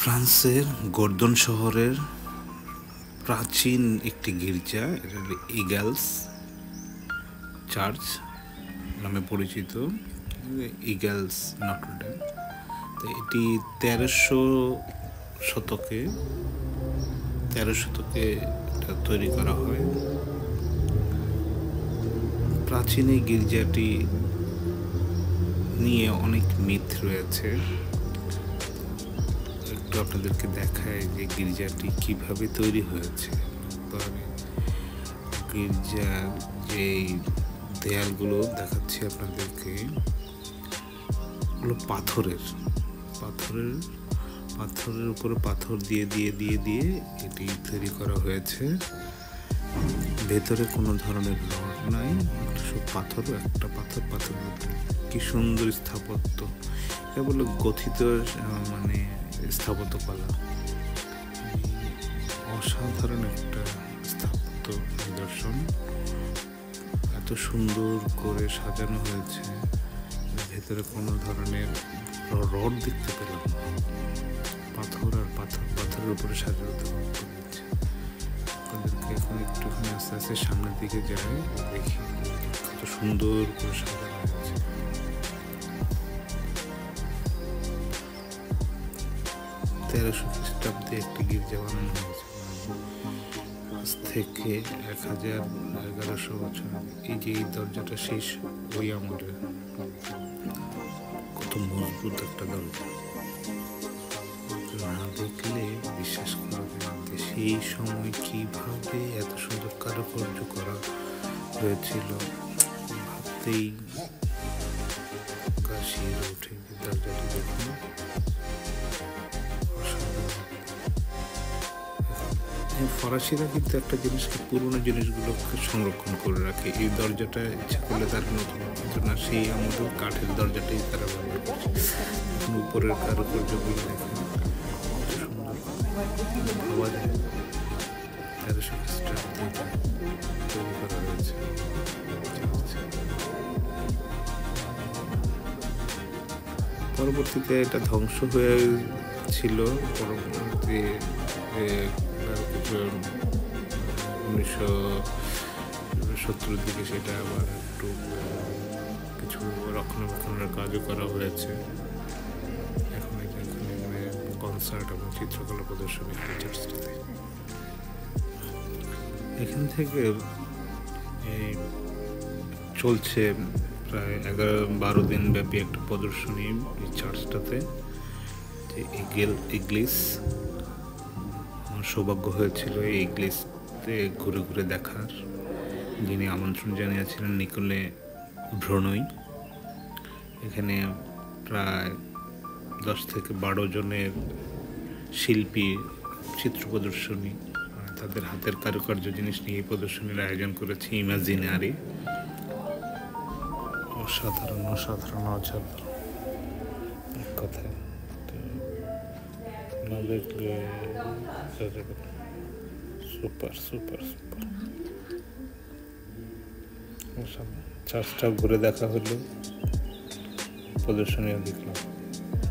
ফ্রান্সের গর্দন শহরের প্রাচীন একটি গির্জা, এটা ইগলস চার্চ নামে পরিচিত, ইগলস নটর ডেম। তো এটি 1300 শতকে এটা তৈরি করা হয়। প্রাচীন এই গির্জাটি নিয়ে অনেক মিথ রয়েছে। একটু আপনাদেরকে দেখায় যে গির্জাটি কিভাবে তৈরি হয়েছে। গির্জার যে দেয়ালগুলো দেখাচ্ছি আপনাদেরকে, ওগুলো পাথরের উপরে পাথর দিয়ে এটি তৈরি করা হয়েছে। ভেতরে কোনো ধরনের রড নাই, সব পাথর, একটা পাথর কি সুন্দর স্থাপত্য। এটা বলে গথিত স্থাপত্যকলা, অসাধারণ একটা স্থাপত্য নিদর্শন। এত সুন্দর করে সাজানো হয়েছে, ভেতরে কোনো ধরনের রড দেখতে পেলাম না। পাথরের উপরে সাজানো হয়েছে। আপনাদেরকে এখন একটুখানি আস্তে আস্তে সামনের দিকে যাই, দেখি কত সুন্দর করে সাজানো হয়েছে। 1300 খ্রিস্টাব্দে একটি গির্জা বানানো হয়েছে, আজ থেকে 1100 বছর আগে। এই যে এই দরজাটা শেষ ওই আমলে, কত মজবুত একটা দরজা, না দেখলে বিশ্বাস করা যায় না সেই সময় কিভাবে এত সুন্দর কারুকার্য করা হয়েছিল। ভাবতেই গা শিউরে ওঠে। দরজাটি দেখুন, ফরাসিরা কিন্তু একটা জিনিসকে, পুরোনো জিনিসগুলোকে সংরক্ষণ করে রাখে। এই দরজাটা ইচ্ছা করলে তার নতুন না, সেই আমাদের কাঠের দরজাটাই তারা ব্যবহার করছে। উপরের কারুকার্যগুলো দেখে ভাবা যায় 1300 খ্রিস্টাব্দে তৈরি করা হয়েছে। পরবর্তীতে এটা ধ্বংস হয়েছিল। পরবর্তী 1970 দিকে সেটা আবার একটু কিছু রক্ষণাবেক্ষণের কাজও করা হয়েছে। এখন এখানে কনসার্ট এবং চিত্রকলা প্রদর্শনী চার্চটিতে। এখান থেকে চলছে প্রায় 11-12 দিন ব্যাপী একটা প্রদর্শনী এই চার্চটাতে, যে ইগলিস। আমার সৌভাগ্য হয়েছিল এই ইগলিসতে ঘুরে ঘুরে দেখার। যিনি আমন্ত্রণ জানিয়েছিলেন নিকোলে ভ্রনই। এখানে প্রায় 10 থেকে 12 জনের শিল্পী চিত্র প্রদর্শনী, তাদের হাতের কারুকার্য জিনিস নিয়ে এই প্রদর্শনীর আয়োজন করেছে ইমাজিনারি। অসাধারণ এক কথায় না দেখলে সুপার। চার্চটা ঘুরে দেখা হলো, প্রদর্শনীও দেখলাম।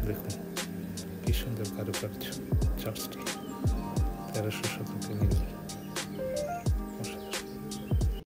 দেখুন কি সুন্দর কারুকার্য চার্চটি, 1300 শতকে নির্মিত।